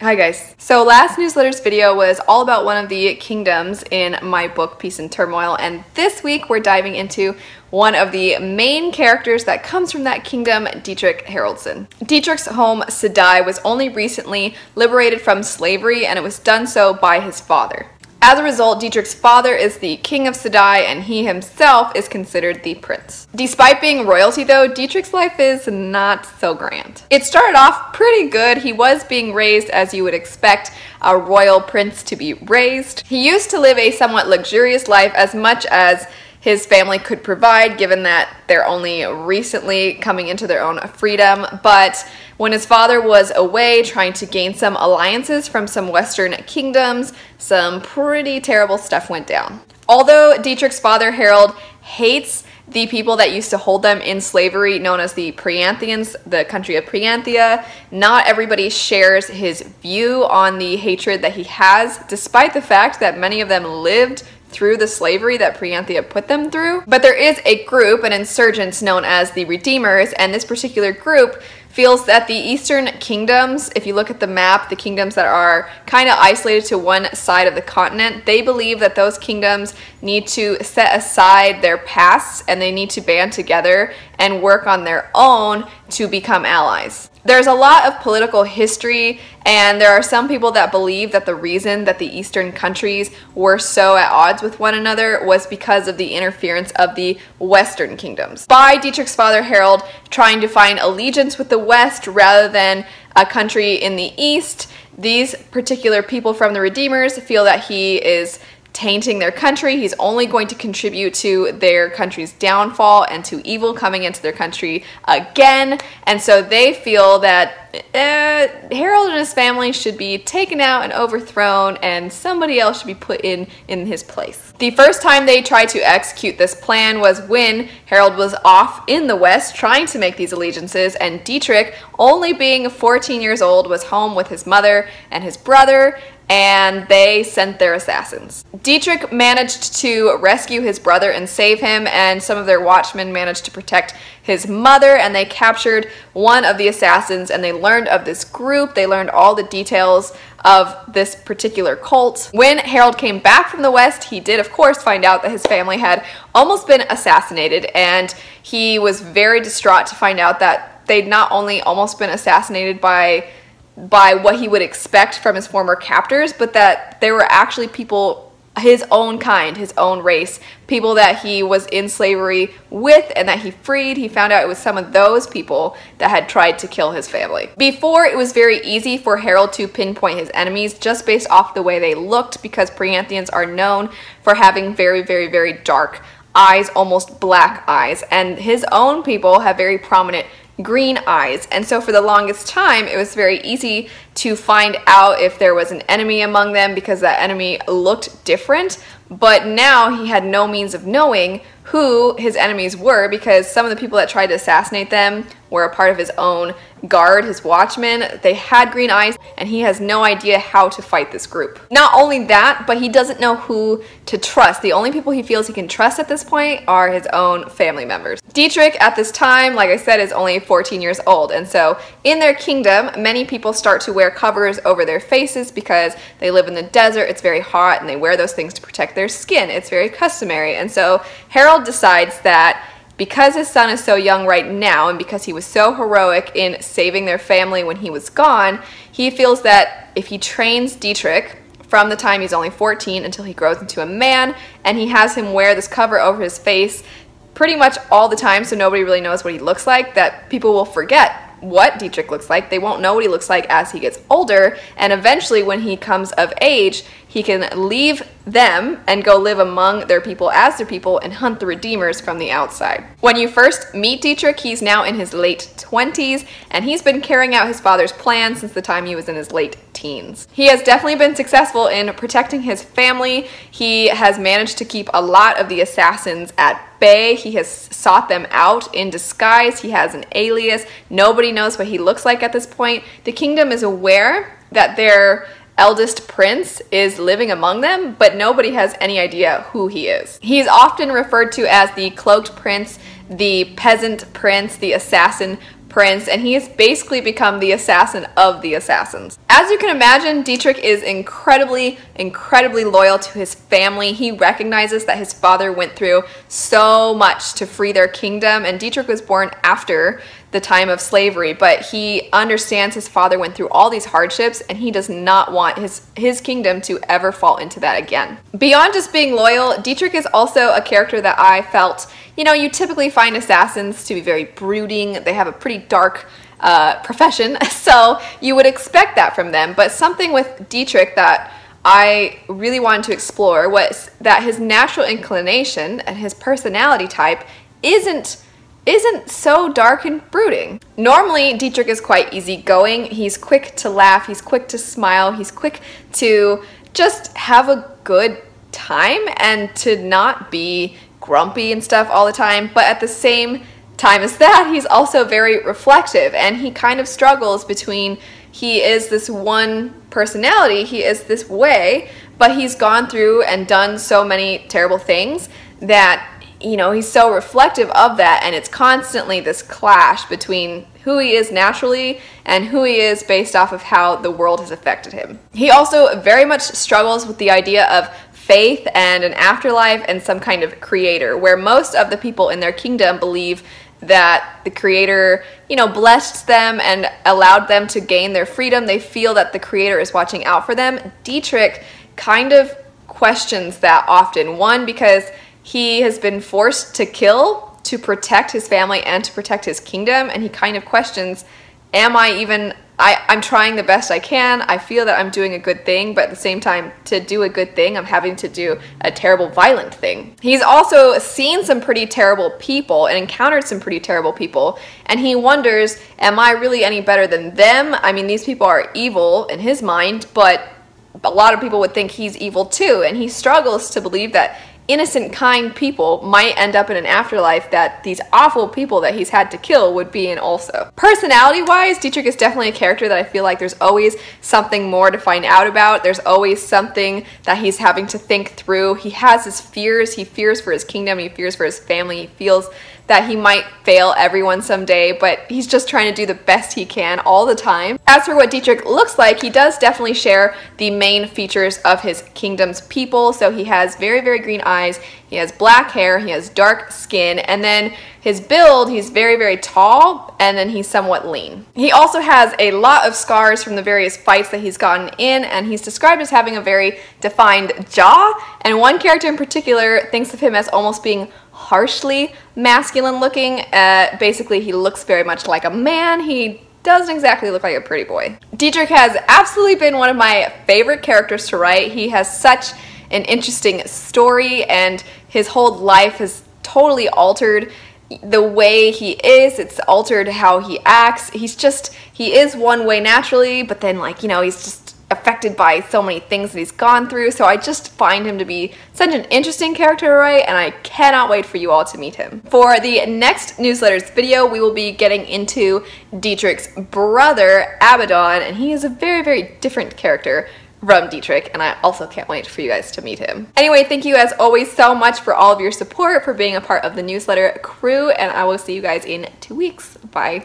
Hi guys. So last newsletter's video was all about one of the kingdoms in my book Peace and Turmoil, and this week we're diving into one of the main characters that comes from that kingdom, Dietrich Haroldson. Dietrich's home, Sadai, was only recently liberated from slavery, and it was done so by his father. As a result, Dietrich's father is the king of Sadai, and he himself is considered the prince. Despite being royalty though, Dietrich's life is not so grand. It started off pretty good. He was being raised as you would expect a royal prince to be raised. He used to live a somewhat luxurious life, as much as his family could provide, given that they're only recently coming into their own freedom. But when his father was away trying to gain some alliances from some Western kingdoms, some pretty terrible stuff went down. Although Dietrich's father, Harold, hates the people that used to hold them in slavery, known as the Prianthians, the country of Prianthia, not everybody shares his view on the hatred that he has, despite the fact that many of them lived through the slavery that Prianthia put them through. But there is a group, an insurgents known as the Redeemers, and this particular group feels that the Eastern kingdoms, if you look at the map, the kingdoms that are kind of isolated to one side of the continent, they believe that those kingdoms need to set aside their pasts and they need to band together and work on their own to become allies. There's a lot of political history, and there are some people that believe that the reason that the Eastern countries were so at odds with one another was because of the interference of the Western kingdoms. By Dietrich's father Harold trying to find allegiance with the West rather than a country in the East, these particular people from the Redeemers feel that he is tainting their country. He's only going to contribute to their country's downfall and to evil coming into their country again. And so they feel that Harold and his family should be taken out and overthrown, and somebody else should be put in his place. The first time they tried to execute this plan was when Harold was off in the West trying to make these allegiances, and Dietrich, only being 14 years old, was home with his mother and his brother, and they sent their assassins. Dietrich managed to rescue his brother and save him, and some of their watchmen managed to protect his mother, and they captured one of the assassins, and they learned of this group. They learned all the details of this particular cult. When Harold came back from the West, he did of course find out that his family had almost been assassinated, and he was very distraught to find out that they'd not only almost been assassinated by what he would expect from his former captors, but that there were actually people his own kind, his own race, people that he was in slavery with and that he freed. He found out it was some of those people that had tried to kill his family. Before, it was very easy for Harold to pinpoint his enemies just based off the way they looked, because Prianthians are known for having very, very, very dark eyes, almost black eyes, and his own people have very prominent green eyes. And so for the longest time, it was very easy to find out if there was an enemy among them, because that enemy looked different. But now he had no means of knowing who his enemies were, because some of the people that tried to assassinate them were a part of his own guard, his watchmen. They had green eyes, and he has no idea how to fight this group. Not only that, but he doesn't know who to trust. The only people he feels he can trust at this point are his own family members. Dietrich at this time, like I said, is only 14 years old, and so in their kingdom, many people start to wear covers over their faces because they live in the desert, it's very hot, and they wear those things to protect their skin. It's very customary. And so Harold decides that because his son is so young right now, and because he was so heroic in saving their family when he was gone, he feels that if he trains Dietrich from the time he's only 14 until he grows into a man, and he has him wear this cover over his face pretty much all the time so nobody really knows what he looks like, that people will forget what Dietrich looks like. They won't know what he looks like as he gets older, and eventually when he comes of age, he can leave them and go live among their people as their people and hunt the Redeemers from the outside. When you first meet Dietrich, he's now in his late 20s, and he's been carrying out his father's plan since the time he was in his late teens. He has definitely been successful in protecting his family. He has managed to keep a lot of the assassins at bay. He has sought them out in disguise. He has an alias. Nobody knows what he looks like at this point. The kingdom is aware that their eldest prince is living among them, but nobody has any idea who he is. He's often referred to as the cloaked prince, the peasant prince, the assassin prince, and he has basically become the assassin of the assassins. As you can imagine, Dietrich is incredibly loyal to his family. He recognizes that his father went through so much to free their kingdom, and Dietrich was born after the time of slavery, but he understands his father went through all these hardships, and he does not want his kingdom to ever fall into that again. Beyond just being loyal, Dietrich is also a character that I felt, you know, you typically find assassins to be very brooding. They have a pretty dark profession, so you would expect that from them. But something with Dietrich that I really wanted to explore was that his natural inclination and his personality type isn't so dark and brooding. Normally, Dietrich is quite easygoing. He's quick to laugh, he's quick to smile, he's quick to just have a good time and to not be grumpy and stuff all the time. But at the same time as that, he's also very reflective, and he kind of struggles between he is this one personality, he is this way, but he's gone through and done so many terrible things that, you know, he's so reflective of that, and it's constantly this clash between who he is naturally and who he is based off of how the world has affected him. He also very much struggles with the idea of faith and an afterlife and some kind of creator, where most of the people in their kingdom believe that the creator, you know, blessed them and allowed them to gain their freedom. They feel that the creator is watching out for them. Dietrich kind of questions that often. One, because he has been forced to kill to protect his family and to protect his kingdom, and he kind of questions, I'm trying the best I can, I feel that I'm doing a good thing, but at the same time, to do a good thing, I'm having to do a terrible, violent thing. He's also seen some pretty terrible people and encountered some pretty terrible people, and he wonders, am I really any better than them? I mean, these people are evil in his mind, but a lot of people would think he's evil too, and he struggles to believe that innocent, kind people might end up in an afterlife that these awful people that he's had to kill would be in also. Personality-wise, Dietrich is definitely a character that I feel like there's always something more to find out about. There's always something that he's having to think through. He has his fears. He fears for his kingdom. He fears for his family. He feels that he might fail everyone someday, but he's just trying to do the best he can all the time. As for what Dietrich looks like, he does definitely share the main features of his kingdom's people. So he has very green eyes, he has black hair, he has dark skin, and then his build, he's very tall, and then he's somewhat lean. He also has a lot of scars from the various fights that he's gotten in, and he's described as having a very defined jaw, and one character in particular thinks of him as almost being harshly masculine looking. Basically, he looks very much like a man. He doesn't exactly look like a pretty boy. Dietrich has absolutely been one of my favorite characters to write. He has such an interesting story, and his whole life has totally altered the way he is. It's altered how he acts. He is one way naturally, but then, like, you know, he's just affected by so many things that he's gone through. So I just find him to be such an interesting character to write, and I cannot wait for you all to meet him. For the next newsletters video, we will be getting into Dietrich's brother, Abaddon, and he is a very different character from Dietrich, and I also can't wait for you guys to meet him. Anyway, thank you as always so much for all of your support, for being a part of the newsletter crew, and I will see you guys in 2 weeks. Bye.